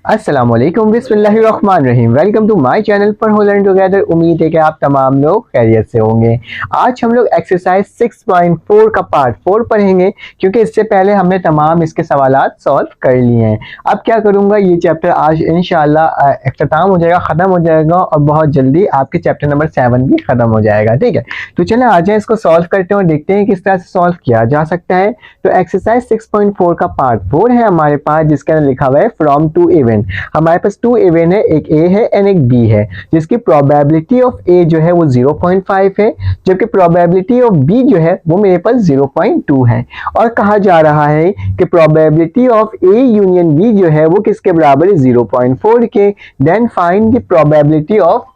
अस्सलामुअलैकुम बिस्मिल्लाहिर्रहमानिर्रहीम। Welcome to my channel पर हो लर्न टुगेदर। उम्मीद है कि आप तमाम लोग खैरियत से होंगे। आज हम लोग एक्सरसाइज 6.4 का पार्ट 4 पढ़ेंगे, क्योंकि इससे पहले हमने तमाम इसके सवालात सॉल्व कर लिए हैं। अब क्या करूंगा, ये चैप्टर आज इंशाल्लाह इख्तिताम हो जाएगा, ख़त्म हो जाएगा और बहुत जल्दी आपके चैप्टर नंबर 7 भी ख़त्म हो जाएगा। ठीक है, तो चलें आ जाए, इसको सॉल्व करते हैं और देखते हैं किस तरह से सॉल्व किया जा सकता है। तो एक्सरसाइज 6.4 का पार्ट 4 है हमारे पास, जिसके अंदर लिखा हुआ है फ्रॉम टू इवेंट। हमारे पास 2 इवेंट है, एक ए है एंड एक बी है, जिसकी प्रोबेबिलिटी ऑफ ए जो है वो 0.5 है, जबकि प्रोबेबिलिटी ऑफ बी जो है वो मेरे पास 0.2 है। और कहा जा रहा है कि probability of A union B जो है वो किसके बराबर है, 0.4 के। Then find the probability of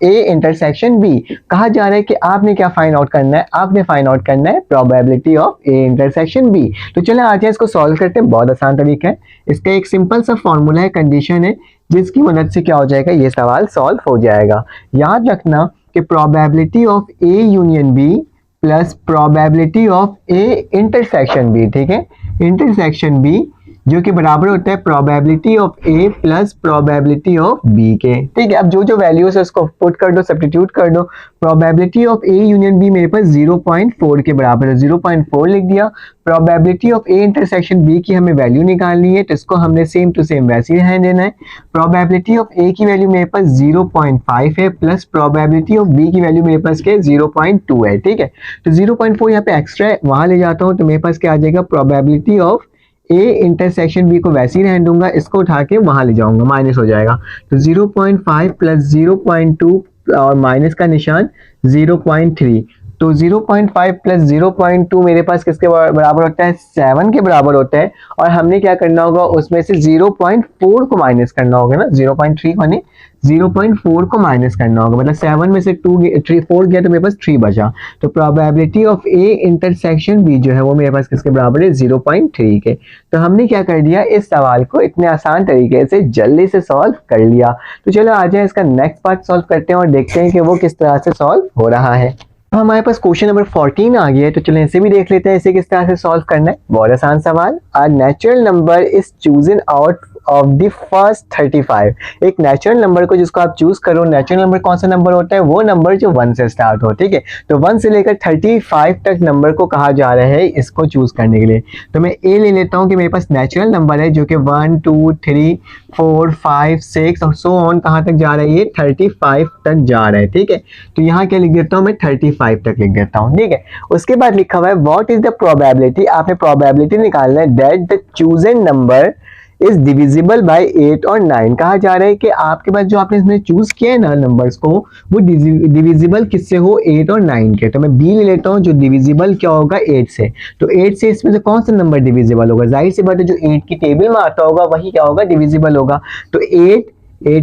A intersection B. कहा जा रहा है कि आपने क्या फाइंड आउट करना है, आपने फाइंड आउट करना है probability of A intersection B. तो चलें आज इसको सॉल्व करते हैं। बहुत आसान तरीका है, इसका एक सिंपल सा फॉर्मूला है, कंडीशन है, जिसकी मदद से क्या हो जाएगा, ये सवाल सॉल्व हो जाएगा। याद रखना कि probability of A union B plus probability of A intersection B, ठीक है, इंटरसेक्शन बी, जो कि बराबर होता है probability of A plus probability of B के। ठीक है, अब जो जो वैल्यूज है उसको पुट कर दो, सब्स्टिट्यूट कर दो। Probability of A union B मेरे पास 0.4 के बराबर है, 0.4 लिख दिया। Probability of A intersection B की हमें वैल्यू निकालनी है, तो इसको हमने सेम टू सेम वैसे ही रहने देना है। प्रोबेबिलिटी ऑफ ए की वैल्यू मेरे पास 0.5 है, प्लस प्रोबेबिलिटी ऑफ बी की वैल्यू मेरे पास क्या है, 0.2 है। ठीक है, तो 0.4 यहाँ पे एक्स्ट्रा है, वहां ले जाता हूँ तो मेरे पास क्या आ जाएगा, probability of A intersection B को वैसे ही रहने दूंगा, इसको उठा के वहां ले जाऊंगा, माइनस हो जाएगा। तो 0.5 प्लस 0.2 और माइनस का निशान 0.3, तो 0.5 प्लस 0.2 मेरे पास किसके बराबर होता है, 7 के बराबर होता है। और हमने क्या करना होगा, उसमें से 0.4 को माइनस करना होगा ना, 0.3 को नहीं, 0.4 को माइनस करना होगा, मतलब 7 में से 4 गया तो मेरे पास 3 बचा। तो probability of A intersection B जो है वो मेरे पास किसके बराबर है, 0.3 के। तो हमने क्या कर दिया, इस सवाल को इतने आसान तरीके से जल्दी से सॉल्व कर लिया। तो चलो आ जाए, इसका नेक्स्ट पार्ट सॉल्व करते हैं और देखते हैं कि वो किस तरह से सॉल्व हो रहा है। हमारे पास क्वेश्चन नंबर 14 आ गया है, तो चलें इसे भी देख लेते हैं, इसे किस तरह से सॉल्व करना है। बहुत आसान सवाल। A natural number is chosen out of the first 35। एक नेचुरल नंबर को जिसको आप चूज करो, नेचुरल नंबर कौन सा नंबर होता है, वो नंबर जो 1 से स्टार्ट हो। ठीक है, तो 1 से लेकर 35 तक नंबर को कहा जा रहा है इसको चूज करने के लिए। तो मैं ए ले लेता हूँ कि मेरे पास नेचुरल नंबर है जो कि 1 2 3 4 5 6 और सो ऑन कहाँ तक जा रहा है, ये 35 तक जा रहा है। ठीक है, तो यहाँ क्या लिख देता हूँ मैं, 35 तक लिख देता हूँ। ठीक है, उसके बाद लिखा हुआ है व्हाट इज द प्रोबेबिलिटी, आपने प्रोबेबिलिटी निकालना है, that the chosen number is divisible by 8 और 9। कहा जा रहा है कि आपके पास जो आपने इसमें चूज किया है ना नंबर्स को, वो डिविजिबल किससे हो, 8 और 9 के। तो मैं बी ले लेता हूँ, जो डिविजिबल क्या होगा, 8 से। तो 8 से इसमें से कौन सा नंबर डिविजिबल होगा, जाहिर सी बात है जो 8 की टेबल में आता होगा वही क्या होगा, डिविजिबल होगा। तो 8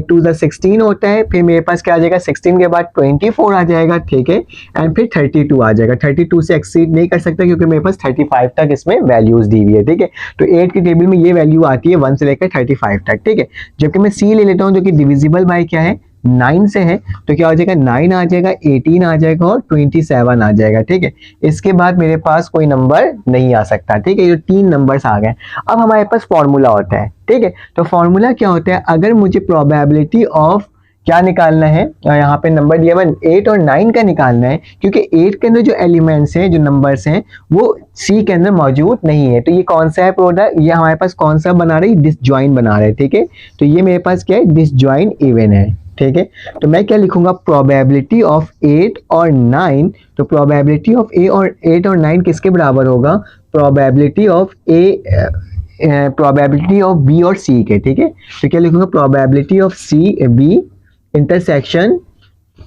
टू द 16 होता है, फिर मेरे पास क्या आ जाएगा, 16 के बाद 24 आ जाएगा। ठीक है, एंड फिर 32 आ जाएगा। 32 से एक्सीड नहीं कर सकता क्योंकि मेरे पास 35 तक इसमें वैल्यूज दी हुई है। ठीक है, तो 8 की टेबल में ये वैल्यू आती है 1 से लेकर 35 तक। ठीक है, जबकि मैं सी ले लेता हूँ जो कि डिविजिबल बाय क्या है, 9 से है, तो क्या हो जाएगा, 9 आ जाएगा, 18 आ जाएगा और 27 आ जाएगा। ठीक है, इसके बाद मेरे पास कोई नंबर नहीं आ सकता। ठीक है, ये 3 नंबर्स आ गए। अब हमारे पास फॉर्मूला होता है। ठीक है, तो फॉर्मूला क्या होता है, अगर मुझे प्रोबेबिलिटी ऑफ क्या निकालना है, यहाँ पे नंबर दिया हुआ 8 और 9 का निकालना है, क्योंकि 8 के अंदर जो एलिमेंट्स हैं, जो नंबर्स हैं, वो सी के अंदर मौजूद नहीं है। तो ये कौन सा है प्रोडक्ट, ये हमारे पास कौन सा बना रहे हैं, डिसजॉइन बना रहे हैं। ठीक है, तो ये मेरे पास क्या है, डिसजॉइन इवन है। ठीक है, तो मैं क्या लिखूंगा, प्रोबेबिलिटी ऑफ 8 और 9। तो प्रोबेबिलिटी ऑफ ए और 8 और 9 किसके बराबर होगा, probability of A, probability of B और सी के। ठीक है, तो क्या लिखूंगा, probability of C B intersection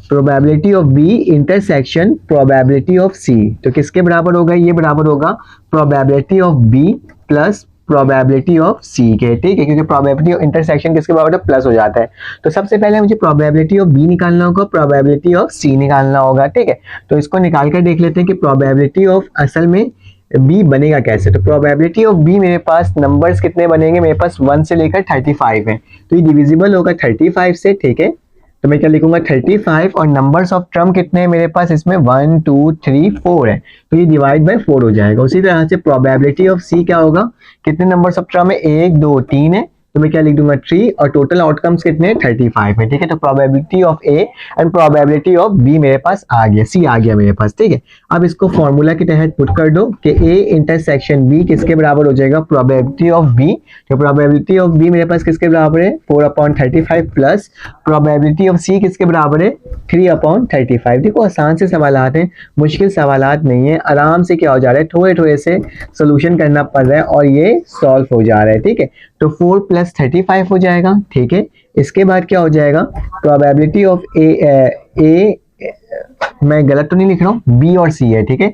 probability of B intersection probability of C. तो किसके बराबर होगा, ये बराबर होगा probability of B plus probability of C के। ठीक है, क्योंकि प्रोबेबिलिटी ऑफ इंटरसेक्शन किसके बराबर होता है, प्लस हो जाता है। तो सबसे पहले मुझे प्रोबेबिलिटी ऑफ बी निकालना होगा, प्रोबेबिलिटी ऑफ सी निकालना होगा। ठीक है, तो इसको निकाल कर देख लेते हैं कि प्रोबेबिलिटी ऑफ असल में बी बनेगा कैसे। तो प्रोबेबिलिटी ऑफ बी मेरे पास नंबर्स कितने बनेंगे, मेरे पास 1 से लेकर 35 है, तो ये डिविजिबल होगा 35 से। ठीक है, तो मैं क्या लिखूंगा, 35 और नंबर्स ऑफ टर्म कितने हैं मेरे पास, इसमें 1 2 3 4 है, तो ये डिवाइड बाय 4 हो जाएगा। उसी तरह से प्रोबेबिलिटी ऑफ सी क्या होगा, कितने नंबर्स ऑफ टर्म है, 1 2 3 है, तो मैं क्या लिख दूंगा 3 और टोटल आउटकम्स कितने 35 है, ठीक है। तो probability of A and probability of B मेरे पास आ गया, सी आ गया मेरे पास, ठीक है। अब इसको फॉर्मूला के तहत पुट कर दो कि ए इंटरसेक्शन बी किसके बराबर हो जाएगा, प्रोबेबिलिटी ऑफ बी। तो प्रोबेबिलिटी ऑफ बी मेरे पास किसके बराबर है 4/35 प्लस प्रोबेबिलिटी ऑफ सी किसके बराबर है 3/35। देखो आसान से सवालात हैं, मुश्किल सवालात नहीं है, आराम से क्या हो जा रहा है, थोड़े थोड़े से सोल्यूशन करना पड़ रहा है और ये सॉल्व हो जा रहा है, ठीक है। तो 4 + 35 हो जाएगा, ठीक है। इसके बाद क्या हो जाएगा, प्रोबेबिलिटी ऑफ ए मैं गलत तो नहीं लिख रहा हूँ, बी और सी है, ठीक है।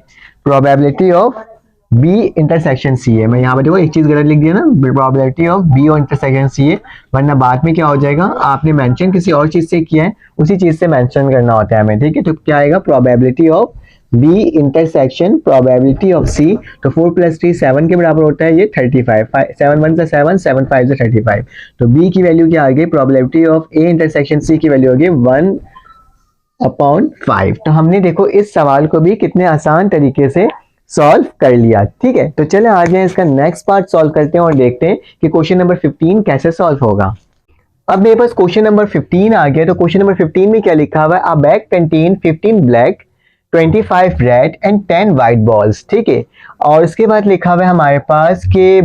Probability of B intersection C है, मैं यहाँ पे देखो एक चीज गलत लिख दिया ना, प्रोबेबिलिटी ऑफ बी और इंटरसेक्शन सी है, वरना बाद में क्या हो जाएगा, आपने मेंशन किसी और चीज से किया है, उसी चीज से मेंशन करना होता है हमें, ठीक है। तो क्या आएगा, probability of B intersection probability of C. तो 4 + 3 7 के बराबर होता है, ये 35, 7 × 1 = 7, 7 × 5 = 35। तो बी की वैल्यू क्या आ गई, probability of A intersection C की वैल्यू हो गई 1/5। तो हमने देखो इस सवाल को भी कितने आसान तरीके से सॉल्व कर लिया, ठीक है। तो चले आ जाए इसका नेक्स्ट पार्ट सॉल्व करते हैं और देखते हैं कि क्वेश्चन नंबर 15 कैसे सॉल्व होगा। अब मेरे पास क्वेश्चन नंबर 15 आ गया। तो क्वेश्चन नंबर 15 में क्या लिखा हुआ है, अ bag contain 15 black 25 red and 10 white balls, ठीक है। और उसके बाद लिखा हुआ है हमारे पास कि a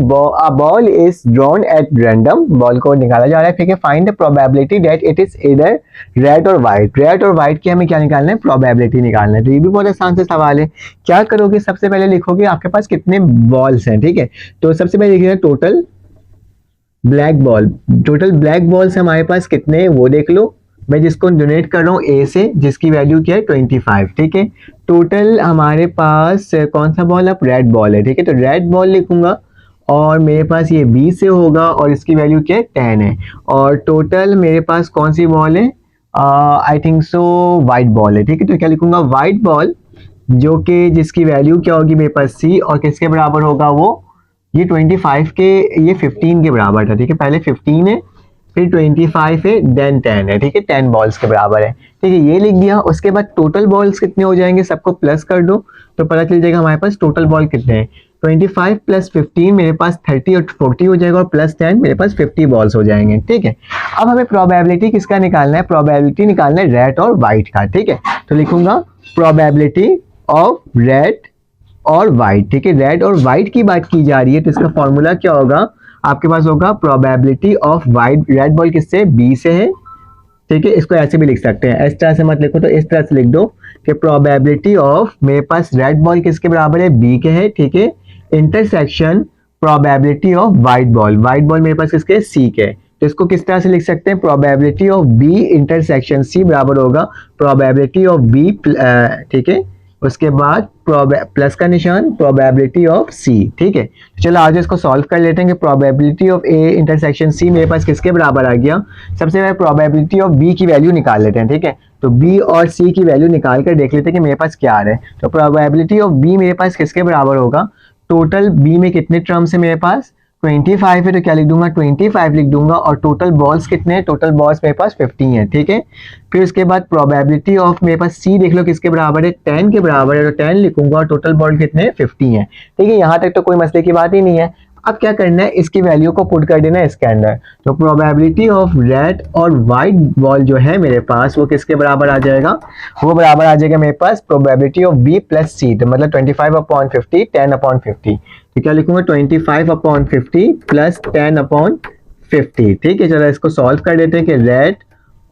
ball is drawn at random, ball को निकाला जा रहा है, ठीक है। Find the probability that it is इधर रेड और वाइट। रेड और वाइट की हमें क्या निकालना है, प्रोबेबिलिटी निकालना है। तो ये भी बहुत आसान से सवाल है। क्या करोगे, सबसे पहले लिखोगे आपके पास कितने बॉल्स हैं, ठीक है। तो सबसे पहले लिखिएगा total black ball, total black balls हमारे पास कितने हैं वो देख लो। मैं जिसको डोनेट कर रहा हूँ ए से, जिसकी वैल्यू क्या है 25, ठीक है। टोटल हमारे पास कौन सा बॉल, अब रेड बॉल है, ठीक है। तो रेड बॉल लिखूंगा और मेरे पास ये बी से होगा और इसकी वैल्यू क्या है 10 है। और टोटल मेरे पास कौन सी बॉल है, I think so white ball है, ठीक है। तो क्या लिखूंगा, वाइट बॉल, जो कि जिसकी वैल्यू क्या होगी मेरे पास सी, और किसके बराबर होगा वो, ये 25 के, ये 15 के बराबर था, ठीक है। पहले 15 है, फिर 25 है, देन 10 है, ठीक है। 10 बॉल्स के बराबर है, ठीक है, ये लिख दिया। उसके बाद टोटल बॉल्स कितने हो जाएंगे, सबको प्लस कर दो तो पता चल जाएगा हमारे पास टोटल बॉल कितने हैं। 25 + 15 मेरे पास 30 और 40 हो जाएगा, और प्लस 10 मेरे पास 50 बॉल्स हो जाएंगे, ठीक है। अब हमें प्रोबेबिलिटी किसका निकालना है, प्रोबेबिलिटी निकालना है रेड और व्हाइट का, ठीक है। तो लिखूंगा प्रोबेबिलिटी ऑफ रेड और व्हाइट, ठीक है। रेड और व्हाइट की बात की जा रही है, तो इसका फॉर्मूला क्या होगा, आपके पास होगा probability of white, red ball किससे, बी से है, ठीक है। इसको ऐसे भी लिख सकते हैं, इस तरह से मत लिखो, तो इस तरह से लिख दो कि प्रोबेबिलिटी ऑफ मेरे पास रेड बॉल किसके बराबर है, बी के है, ठीक है। Intersection probability of white ball, white ball मेरे पास किसके, सी के। तो इसको किस तरह से लिख सकते हैं, probability of B intersection C बराबर होगा प्रोबेबिलिटी ऑफ बी, ठीक है। उसके बाद प्लस का निशान, प्रोबेबिलिटी ऑफ सी, ठीक है। तो चलो आज इसको सॉल्व कर लेते हैं कि probability of A intersection C मेरे पास किसके बराबर आ गया। सबसे पहले प्रोबेबिलिटी ऑफ बी की वैल्यू निकाल लेते हैं, ठीक है। तो बी और सी की वैल्यू निकाल कर देख लेते हैं कि मेरे पास क्या आ रहा है। तो प्रोबेबिलिटी ऑफ बी मेरे पास किसके बराबर होगा, टोटल बी में कितने टर्म्स है मेरे पास 25 है, तो क्या लिख दूंगा 25 लिख दूंगा। और टोटल बॉल्स कितने हैं, टोटल बॉल्स मेरे पास 50 है, ठीक है। फिर उसके बाद प्रोबेबिलिटी ऑफ मेरे पास सी देख लो किसके बराबर है, 10 के बराबर है, तो 10 लिखूंगा। और टोटल बॉल कितने हैं 50 है, ठीक है। यहाँ तक तो कोई मसले की बात ही नहीं है। अब क्या करना है, इसकी वैल्यू को पुट कर देना है इसके अंदर। तो प्रोबेबिलिटी ऑफ रेड और व्हाइट बॉल जो है मेरे पास वो किसके बराबर आ जाएगा, वो बराबर आ जाएगा मेरे पास प्रोबेबिलिटी ऑफ बी प्लस सी, तो मतलब 25/50 10/50। तो क्या लिखूंगा 25/50 प्लस 10/50, ठीक है। चलो इसको सॉल्व कर देते हैं कि रेड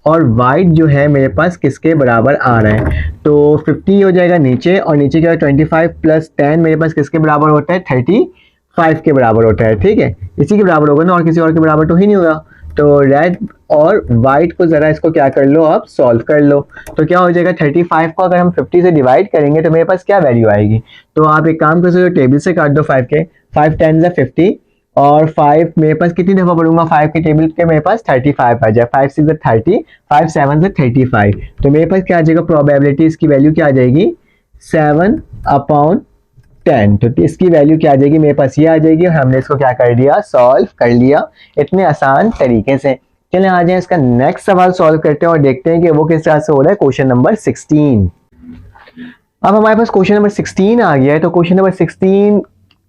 और वाइट जो है मेरे पास किसके बराबर आ रहा है। तो 50 हो जाएगा नीचे, और नीचे क्या है 25 + 10 मेरे पास किसके बराबर होता है 35 के बराबर होता है, ठीक है। इसी के बराबर होगा ना, और किसी और के बराबर तो ही नहीं होगा। तो रेड और वाइट को जरा इसको क्या कर लो, आप सॉल्व कर लो। तो क्या हो जाएगा 35 को अगर हम 50 से डिवाइड करेंगे तो मेरे पास क्या वैल्यू आएगी। तो आप एक काम कर सकते हो, टेबल से काट दो 5 के, 5 10 = 50, और 5 मेरे पास कितनी दफा पढ़ूंगा 5 के टेबल के, मेरे पास 35 आ जाए, 5 6 = 30, 5 7 = 35। तो मेरे पास क्या आ जाएगा, प्रोबेबिलिटी इसकी वैल्यू क्या आ जाएगी 7/10। तो इसकी वैल्यू क्या आ जाएगी, मेरे पास ये आ जाएगी। और हमने इसको क्या कर दिया, सॉल्व कर लिया इतने आसान तरीके से। चलिए आ जाए इसका नेक्स्ट सवाल सॉल्व करते हैं और देखते हैं कि वो किस तरह से हो रहा है। Question number 16। अब हमारे पास क्वेश्चन नंबर 16 आ गया है। तो क्वेश्चन नंबर 16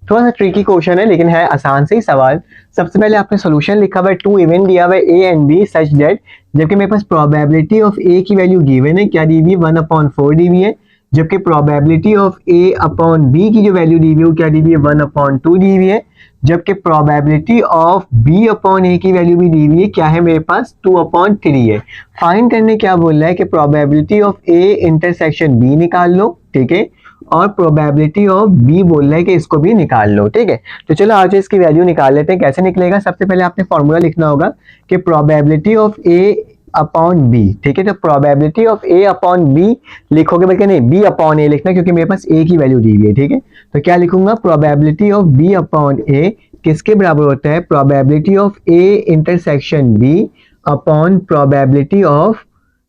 थोड़ा सा ट्रिकी क्वेश्चन है, लेकिन है आसान से ही सवाल। सबसे पहले आपने सॉल्यूशन लिखा हुआ है, टू इवेंट दिया हुआ है A and B such that, जबकि मेरे पास प्रोबेबिलिटी ऑफ ए की वैल्यू गिवन है, क्या दी हुई है 1/4 दी हुई है, जबकि probability of A upon B की जो वैल्यू दी हुई है वो क्या दी हुई है 1/2 दी हुई है, जबकि प्रोबेबिलिटी ऑफ बी अपॉन ए की वैल्यू भी दी हुई है, क्या है मेरे पास 2/3 है। फाइंड करने क्या बोल रहा है कि probability of A intersection B निकाल लो, ठीक है, और प्रोबेबिलिटी ऑफ बी बोल रहा है कि इसको भी निकाल लो, ठीक है। तो चलो आज इसकी वैल्यू निकाल लेते हैं, कैसे निकलेगा। सबसे पहले आपने फॉर्मूला लिखना होगा कि probability of A upon B, ठीक है। तो probability of A upon B लिखोगे, बल्कि नहीं बी अपॉन ए लिखना, क्योंकि मेरे पास ए की वैल्यू दी हुई है, ठीक है। तो क्या लिखूंगा, probability of B upon A किसके बराबर होता है, probability of A intersection B upon probability of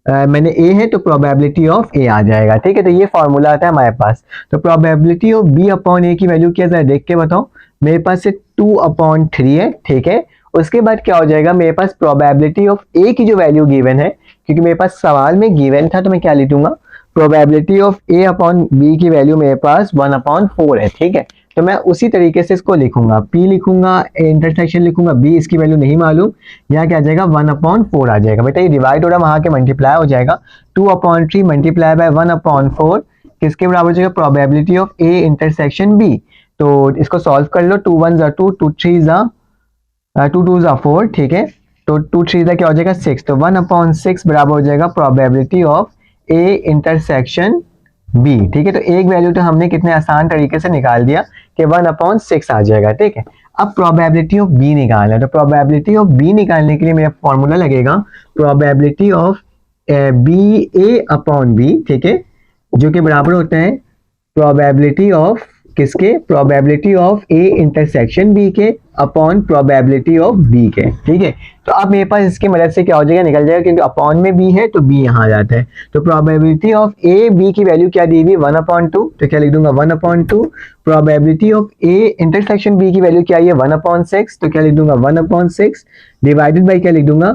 मैंने ए है तो प्रोबेबिलिटी ऑफ ए आ जाएगा, ठीक है। तो ये फॉर्मूला आता है हमारे पास। तो प्रोबेबिलिटी ऑफ बी अपॉन ए की वैल्यू क्या, जरा देख के बताओ। मेरे पास से 2/3 है, ठीक है। उसके बाद क्या हो जाएगा, मेरे पास प्रोबेबिलिटी ऑफ ए की जो वैल्यू गिवन है, क्योंकि मेरे पास सवाल में गिवन था तो मैं क्या लिखूंगा, probability of A upon B की वैल्यू मेरे पास 1/4 है, ठीक है। तो मैं उसी तरीके से इसको लिखूंगा, P लिखूंगा, इंटरसेक्शन लिखूंगा, B इसकी वैल्यू नहीं मालूम, यहाँ क्या आ जाएगा 1/4 आ जाएगा। बेटा ये डिवाइड हो रहा है, वहां के मल्टीप्लाई हो जाएगा, 2/3 मल्टीप्लाई बाय 1/4 किसके बराबर हो जाएगा, probability of A intersection B। तो इसको सॉल्व कर लो, 2 1 2 2 3 2 2 4, ठीक है। तो 2 3 क्या हो जाएगा 6, तो 1/6 बराबर हो जाएगा probability of A intersection B, ठीक है। तो एक वैल्यू तो हमने कितने आसान तरीके से निकाल दिया कि 1/6 आ जाएगा, ठीक है। अब प्रोबेबिलिटी ऑफ B निकालना है, तो प्रोबेबिलिटी ऑफ B निकालने के लिए मेरा फॉर्मूला लगेगा probability of B A upon B, ठीक है, जो कि बराबर होता है प्रोबेबिलिटी ऑफ किसके, probability of A intersection B के अपॉन प्रोबेबिलिटी ऑफ बी के, ठीक है। तो अब मेरे पास इसकी मदद से क्या हो जाएगा, निकल जाएगा, क्योंकि अपॉन में बी है तो बी यहाँ आ जाता है। तो प्रोबेबिलिटी ऑफ ए बी की वैल्यू क्या दी हुई 1/2, तो क्या लिख दूंगा 1/2। Probability of A intersection B की वैल्यू क्या है 1/6, तो क्या लिख दूंगा 1/6 डिवाइडेड बाई क्या लिख दूंगा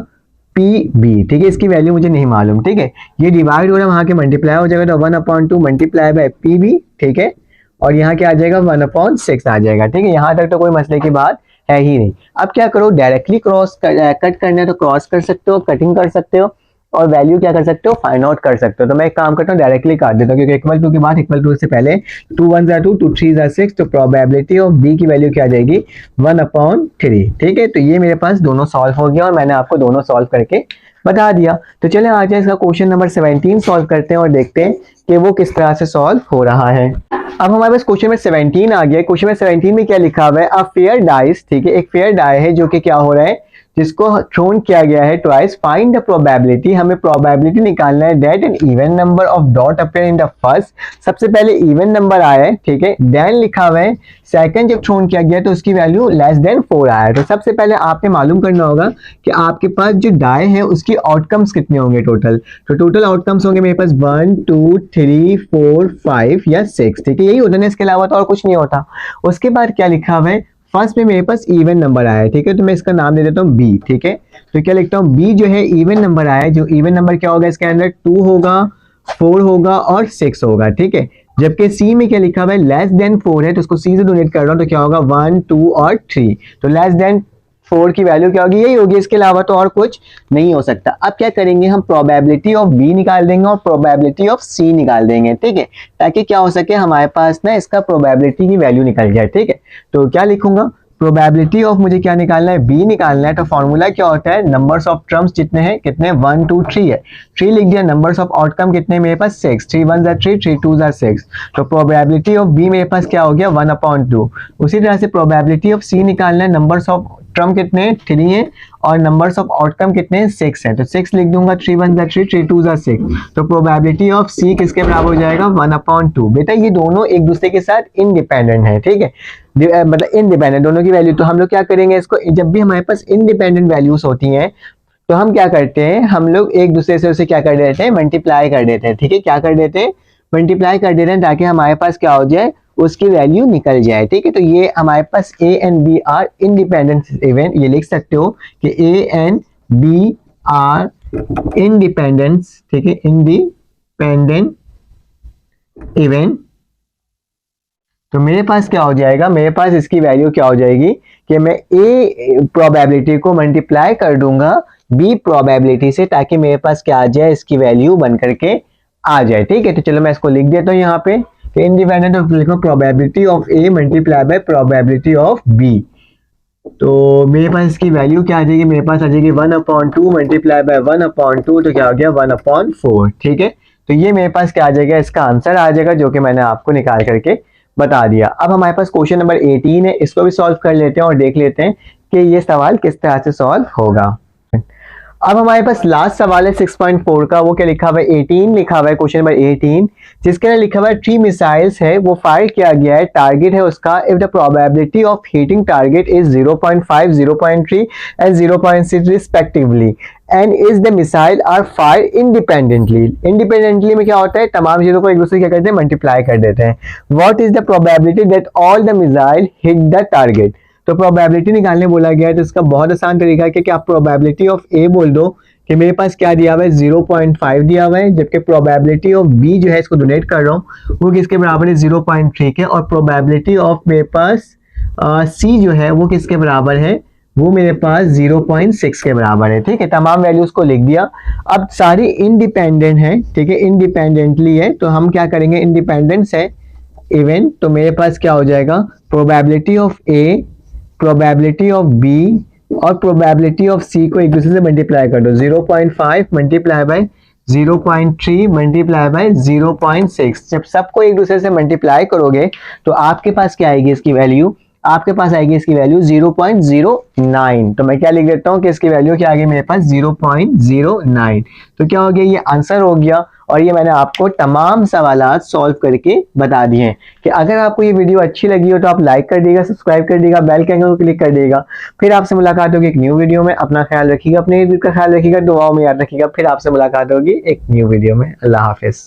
पी बी, ठीक है। इसकी वैल्यू मुझे नहीं मालूम, ठीक है। ये डिवाइड हो रहा है, वहां के मल्टीप्लाई हो जाएगा, तो 1/2 मल्टीप्लाई बाय पी बी, ठीक है, और यहाँ क्या आ जाएगा 1/6 आ जाएगा, ठीक है। यहाँ तक तो कोई मसले की बात है ही नहीं। अब क्या करो, डायरेक्टली कट करना है तो क्रॉस कर सकते हो, कटिंग कर सकते हो, और वैल्यू क्या कर सकते हो, फाइंड आउट कर सकते हो। तो मैं एक काम करता हूँ, डायरेक्टली काट देता हूँ, क्योंकि इक्वल टू के बाद इक्वल टू से पहले 2 1 2 2 3 6, तो प्रोबेबिलिटी ऑफ बी की वैल्यू क्या आ जाएगी 1/3, ठीक है। तो ये मेरे पास दोनों सॉल्व हो गया, और मैंने आपको दोनों सॉल्व करके बता दिया। तो चले आ जाए इसका क्वेश्चन नंबर 17 सॉल्व करते हैं और देखते हैं कि वो किस तरह से सॉल्व हो रहा है। अब हमारे पास क्वेश्चन में 17 आ गया। क्वेश्चन में 17 में क्या लिखा हुआ है, अ फेयर डाइस, ठीक है, एक फेयर डाई है जो कि क्या हो रहा है, जिसको थ्रोन किया गया है ट्वाइस, फाइंड द प्रोबेबिलिटी, हमें प्रोबेबिलिटी निकालना है that an even number of dot appear in the first, सबसे पहले इवन नंबर आया है, ठीक है, देन लिखा हुआ है सेकंड जब थ्रोन किया गया तो उसकी वैल्यू लेस देन 4 आया है। तो सबसे पहले आपने मालूम करना होगा कि आपके पास जो डाई है उसकी आउटकम्स कितने होंगे टोटल। तो टोटल आउटकम्स होंगे मेरे पास 1 2 3 4 5 या 6, ठीक है, यही होता है, इसके अलावा तो और कुछ नहीं होता। उसके बाद क्या लिखा हुआ है, फर्स्ट में मेरे पास इवन नंबर आया है, ठीक है, तो मैं इसका नाम दे देता हूँ बी, ठीक है। तो क्या लिखता हूँ, बी जो है इवन नंबर आया है, जो इवन नंबर क्या होगा इसके अंदर 2 होगा, 4 होगा और 6 होगा, ठीक है। जबकि सी में क्या लिखा हुआ है लेस देन 4 है, तो उसको सी से डोनेट कर रहा हूँ, तो क्या होगा 1 2 और 3, तो लेस देन 4 की वैल्यू क्या होगी, यही होगी, इसके अलावा तो और कुछ नहीं हो सकता। अब क्या करेंगे, हम प्रोबेबिलिटी ऑफ बी निकाल देंगे और प्रोबेबिलिटी ऑफ सी निकाल देंगे, ठीक है, ताकि क्या हो सके हमारे पास ना इसका प्रोबेबिलिटी की वैल्यू निकल जाए, ठीक है। तो क्या लिखूंगा, प्रोबेबिलिटी ऑफ मुझे क्या निकालना है, बी निकालना है। तो फॉर्मूला क्या होता है, नंबर्स ऑफ टर्म्स जितने हैं, कितने 1 2 3 है, 3 लिख दिया, नंबर्स ऑफ आउटकम कितने मेरे पास 6, 3 1 3 3 2 6, तो प्रोबेबिलिटी ऑफ बी मेरे पास क्या हो गया 1/2। उसी तरह से प्रोबेबिलिटी ऑफ सी निकालना है, नंबर्स ऑफ टर्म कितने 3 है और नंबर्स ऑफ आउटकम कितने 6 है, तो 6 लिख दूंगा, 3 1 3 3 2 6, तो प्रोबेबिलिटी ऑफ सी किसके बराबर हो जाएगा 1/2। बेटा ये दोनों एक दूसरे के साथ इंडिपेंडेंट है, ठीक है, मतलब इंडिपेंडेंट दोनों की वैल्यू। तो हम लोग क्या करेंगे, इसको जब भी हमारे पास इंडिपेंडेंट वैल्यूज होती हैं तो हम क्या करते हैं, हम लोग एक दूसरे से उसे क्या कर देते हैं, मल्टीप्लाई कर देते हैं, ठीक है, क्या कर देते हैं, मल्टीप्लाई कर देते हैं, ताकि हमारे पास क्या हो जाए, उसकी वैल्यू निकल जाए, ठीक है। तो ये हमारे पास A and B are independent event, ये लिख सकते हो कि A and B are independence, ठीक है, इंडिपेंडेंट इवेंट तो मेरे पास क्या हो जाएगा, मेरे पास इसकी वैल्यू क्या हो जाएगी कि मैं ए प्रोबेबिलिटी को मल्टीप्लाई कर दूंगा बी प्रोबेबिलिटी से, ताकि मेरे पास क्या आ जाए, इसकी वैल्यू बन करके आ जाए। ठीक है, तो चलो मैं इसको लिख देता हूँ यहाँ पे, इंडिपेंडेंट ऑफ लिखो probability of A multiply by probability of B. तो मेरे पास इसकी वैल्यू क्या आ जाएगी, मेरे पास आ जाएगी 1/2 मल्टीप्लाई बाय 1/2, तो क्या हो गया 1/4। ठीक है, तो ये मेरे पास क्या आ जाएगा, इसका आंसर आ जाएगा, जो कि मैंने आपको निकाल करके बता दिया। अब हमारे पास क्वेश्चन नंबर 18 है, इसको भी सॉल्व कर लेते हैं और देख लेते हैं कि ये सवाल किस तरह से सॉल्व होगा। अब हमारे पास लास्ट सवाल है 6.4 का, वो क्या लिखा हुआ है, 18 लिखा हुआ है, क्वेश्चन नंबर 18, जिसके अंदर लिखा हुआ है 3 मिसाइल्स है, वो फायर किया गया है, टारगेट है उसका, if the probability of hitting target is 0.5, 0.3 and 0.6 respectively, and is the missile are fire independently. Independently में क्या होता है, तमाम चीजों को एक दूसरे क्या करते हैं, मल्टीप्लाई कर देते हैं। What is the probability that all the missile hit the target. तो प्रोबेबिलिटी निकालने बोला गया है, तो इसका बहुत आसान तरीका है कि आप प्रोबेबिलिटी ऑफ ए बोल दो कि मेरे पास क्या दिया हुआ है 0.5 दिया हुआ है, जबकि प्रोबेबिलिटी ऑफ बी जो है, इसको डोनेट कर रहा हूँ, वो किसके बराबर है 0.3 के, और प्रोबेबिलिटी ऑफ मेरे पास सी जो है वो किसके बराबर है, वो मेरे पास 0.6 के बराबर है। ठीक है, तमाम वैल्यूज को लिख दिया। अब सारी इंडिपेंडेंट है, ठीक है, इंडिपेंडेंटली है, तो हम क्या करेंगे, इंडिपेंडेंस है इवन, तो मेरे पास क्या हो जाएगा, probability of A, probability of B और प्रोबेबिलिटी ऑफ सी को एक दूसरे से मल्टीप्लाई कर दो, 0.5 मल्टीप्लाई बाय 0.3 मल्टीप्लाई बाय 0.6। जब सबको एक दूसरे से मल्टीप्लाई करोगे तो आपके पास क्या आएगी इसकी वैल्यू, आपके पास आएगी इसकी वैल्यू 0.09। तो मैं क्या लिख देता हूँ कि इसकी वैल्यू क्या आ गई मेरे पास 0.09। तो क्या हो गया, ये आंसर हो गया। और ये मैंने आपको तमाम सवालात सॉल्व करके बता दिए हैं। कि अगर आपको ये वीडियो अच्छी लगी हो तो आप लाइक कर देगा, सब्सक्राइब कर देगा, बेल के आइकन को क्लिक कर देगा। फिर आपसे मुलाकात होगी एक न्यू वीडियो में। अपना ख्याल रखिएगा, अपने का ख्याल रखिएगा, दुआओं में याद रखिएगा। फिर आपसे मुलाकात होगी एक न्यू वीडियो में। अल्लाह हाफिज।